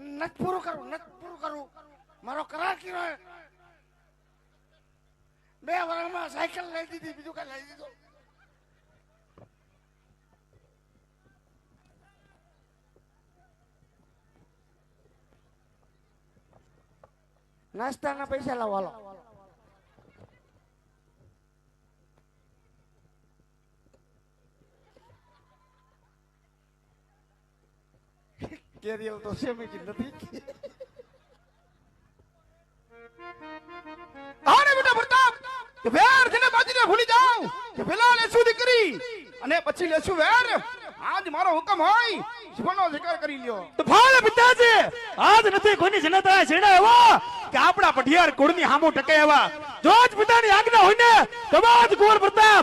નત પૂરું કરું મારો કરાર કર્યો 2 વર્ષમાં સાયકલ લઈ દીધી, બીજું કઈ લઈ દીધું. નાસ્તાના પૈસા લાવો હાલો. કેરિયલ તો સેમી કી નથી. આને બેટા પ્રતાપ કે વેર જેને બાજીને ભૂલી જાવ કે પેલા લેશું દીકરી અને પછી લેશું વેર. આજ મારો હુકમ હોય જીવનનો શિકાર કરી લ્યો. તો ફાળે પિતાજી આજ નથી કોઈની જનતા છેડા એવા કે આપણા પઢિયાર કુળની હામું ટકે એવા. જો જ પિતાની આજ્ઞા હોય ને તો જ કુંવર પ્રતાપ